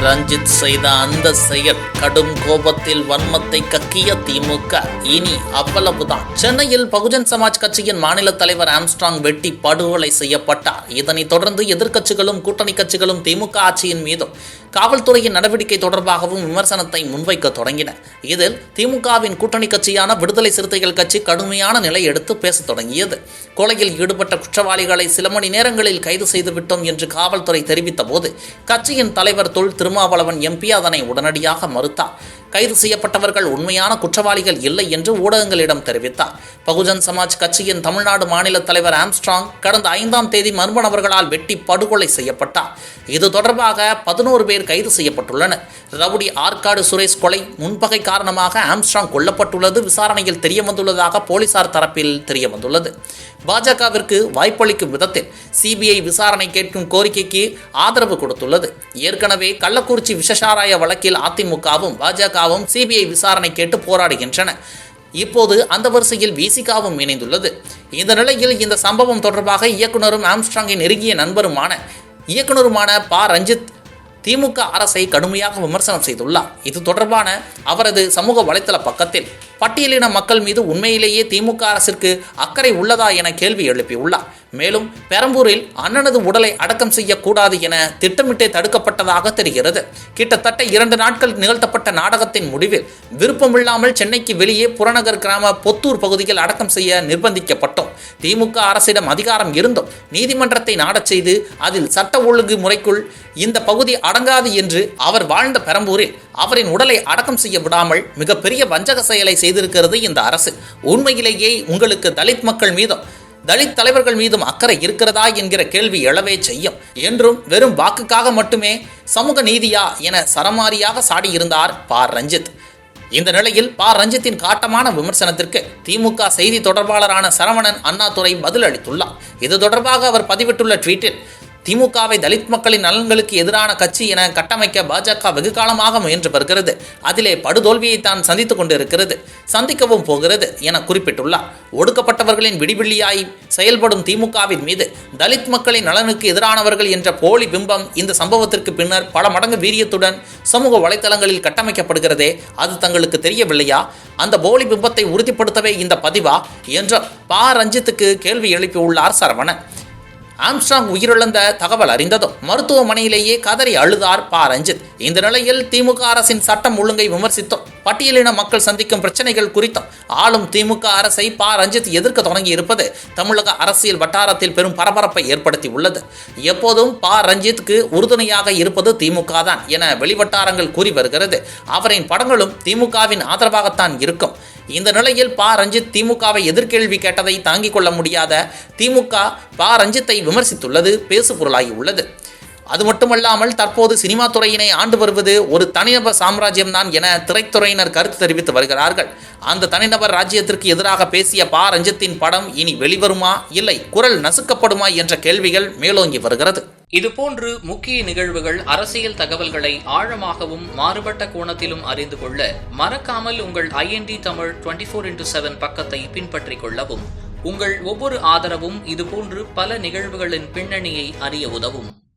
ரஞ்சித் செய்த அந்த செயல் கடும் கோபத்தில் வன்மத்தை கக்கிய திமுக இனி அவ்வளவுதான். சென்னையில் பகுஜன் சமாஜ் கட்சியின் மாநில தலைவர் ஆம்ஸ்ட்ராங் வெட்டி படுகொலை செய்யப்பட்டார். இதனைத் தொடர்ந்து எதிர்க்கட்சிகளும் கூட்டணி கட்சிகளும் திமுக ஆட்சியின் மீதும் காவல்துறையின் நடவடிக்கை தொடர்பாகவும் விமர்சனத்தை முன்வைக்க தொடங்கின. இதில் திமுகவின் கூட்டணி கட்சியான விடுதலை சிறுத்தைகள் கட்சி கடுமையான நிலை எடுத்து பேசத் தொடங்கியது. கொலையில் ஈடுபட்ட குற்றவாளிகளை சில மணி நேரங்களில் கைது செய்துவிட்டோம் என்று காவல்துறை தெரிவித்த போது கட்சியின் தலைவர் தொல் திருமாவளவன் எம்பி அதனை உடனடியாக மறுத்தார். கைது செய்யப்பட்டவர்கள் உண்மையான குற்றவாளிகள் இல்லை என்று ஊடகங்களிடம் தெரிவித்தார். பகுஜன் சமாஜ் கட்சியின் தமிழ்நாடு மாநில தலைவர் ஆம்ஸ்ட்ராங் கடந்த 5ஆம் தேதி மர்ம நபர்களால் வெட்டி படுகொலை செய்யப்பட்டார். இது தொடர்பாக 11 பேர் கைது செய்யப்பட்டுள்ளனர். ரவுடி ஆற்காடு சுரேஷ் கொலை முன்பகை காரணமாக ஆம்ஸ்ட்ராங் கொல்லப்பட்டுள்ளது விசாரணையில் தெரியவந்துள்ளதாக போலீசார் தரப்பில் தெரியவந்துள்ளது. பாஜகவிற்கு வாய்ப்பளிக்கும் விதத்தில் சிபிஐ விசாரணை கேட்கும் கோரிக்கைக்கு ஆதரவு கொடுத்துள்ளது. ஏற்கனவே கள்ளக்குறிச்சி விஷசாராய வழக்கில் அதிமுகவும் பாஜகவும் சிபிஐ விசாரணை கேட்டு போராடுகின்றன. இப்போது அந்த வரிசையில் விசிகாவும் இணைந்துள்ளது. இந்த நிலையில் இந்த சம்பவம் தொடர்பாக இயக்குனரும் ஆம்ஸ்ட்ராங்கின் நெருங்கிய நண்பருமான ரஞ்சித் திமுக அரசை கடுமையாக விமர்சனம் செய்துள்ளார். இது தொடர்பான அவரது சமூக வலைதள பக்கத்தில் பட்டியலின மக்கள் மீது உண்மையிலேயே திமுக அரசிற்கு அக்கறை உள்ளதா என கேள்வி எழுப்பியுள்ளார். மேலும் பெரம்பூரில் அண்ணனது உடலை அடக்கம் செய்யக்கூடாது என திட்டமிட்டே தடுக்கப்பட்டதாக தெரிகிறது. கிட்டத்தட்ட 2 நாட்கள் நிகழ்த்தப்பட்ட நாடகத்தின் முடிவில் விருப்பமில்லாமல் சென்னைக்கு வெளியே புறநகர் கிராம பொத்தூர் பகுதியில் அடக்கம் செய்ய நிர்பந்திக்கப்பட்டோம். திமுக அரசிடம் அதிகாரம் இருந்தும் நீதிமன்றத்தை நாடச் செய்து அதில் சட்ட ஒழுங்கு முறைக்குள் இந்த பகுதி அடங்காது என்று அவர் வாழ்ந்த பெரம்பூரில் அவரின் உடலை அடக்கம் செய்ய விடாமல் மிகப்பெரிய வஞ்சக செயலை செய்திருக்கிறது இந்த அரசு. உண்மையிலேயே உங்களுக்கு தலித் மக்கள் மீதும் தலித் தலைவர்கள் மீதும் அக்கறை இருக்கிறதா என்கிற கேள்வி எழவே செய்யும் என்றும் வெறும் வாக்குக்காக மட்டுமே சமூக நீதியா என சரமாரியாக சாடியிருந்தார் ரஞ்சித். இந்த நிலையில் ரஞ்சித்தின் காட்டமான விமர்சனத்திற்கு திமுக செய்தி தொடர்பாளரான சரவணன் அண்ணாதுரை பதில் அளித்துள்ளார். இது தொடர்பாக அவர் பதிவிட்டுள்ள ட்வீட்டில், திமுகவை தலித் மக்களின் நலன்களுக்கு எதிரான கட்சி என கட்டமைக்க பாஜக வெகு காலமாக முயன்று வருகிறது. அதிலே படுதோல்வியை தான் சந்தித்துக் கொண்டிருக்கிறது, சந்திக்கவும் போகிறது என குறிப்பிட்டுள்ளார். ஒடுக்கப்பட்டவர்களின் விடிவெள்ளியாய் செயல்படும் திமுகவின் மீது தலித் மக்களின் நலனுக்கு எதிரானவர்கள் என்ற போலி பிம்பம் இந்த சம்பவத்திற்கு பின்னர் பல மடங்கு வீரியத்துடன் சமூக வலைதளங்களில் கட்டமைக்கப்படுகிறதே, அது தங்களுக்கு தெரியவில்லையா? அந்த போலி பிம்பத்தை உறுதிப்படுத்தவே இந்த பதிவா என்று ரஞ்சித்துக்கு கேள்வி எழுப்பியுள்ளார் சரவணன். ஆம்ஸ்ட்ராங் உயிரிழந்த தகவல் அறிந்ததும் மருத்துவமனையிலேயே கதறி அழுதார் ரஞ்சித். இந்த நிலையில் திமுக அரசின் சட்டம் ஒழுங்கை விமர்சித்தும் பட்டியலின மக்கள் சந்திக்கும் பிரச்சனைகள் குறித்தும் ஆளும் திமுக அரசை ரஞ்சித் எதிர்க்க தொடங்கி இருப்பது தமிழக அரசியல் வட்டாரத்தில் பெரும் பரபரப்பை ஏற்படுத்தி உள்ளது. எப்போதும் ரஞ்சித்துக்கு உறுதுணையாக இருப்பது திமுக தான் என வெளிவட்டாரங்கள் கூறி வருகிறது. அவரின் படங்களும் திமுகவின் ஆதரவாகத்தான் இருக்கும். இந்த நிலையில் ரஞ்சித் திமுகவை எதிர்கேள்வி கேட்டதை தாங்கிக் கொள்ள முடியாத திமுக ரஞ்சித்தை விமர்சித்துள்ளது பேசு பொருளாகி உள்ளது. அது மட்டுமல்லாமல் தற்போது சினிமா துறையினை ஆண்டு வருவது ஒரு தனிநபர் சாம்ராஜ்யம்தான் என திரைத்துறையினர் கருத்து தெரிவித்து வருகிறார்கள். அந்த தனிநபர் ராஜ்யத்திற்கு எதிராக பேசிய ரஞ்சித்தின் படம் இனி வெளிவருமா, இல்லை குரல் நசுக்கப்படுமா என்ற கேள்விகள் மேலோங்கி வருகிறது. இதுபோன்று முக்கிய நிகழ்வுகள், அரசியல் தகவல்களை ஆழமாகவும் மாறுபட்ட கோணத்திலும் அறிந்து கொள்ள மறக்காமல் உங்கள் IND தமிழ் 24x7 பக்கத்தை பின்பற்றிக் கொள்ளவும். உங்கள் ஒவ்வொரு ஆதரவும் இதுபோன்று பல நிகழ்வுகளின் பின்னணியை அறிய உதவும்.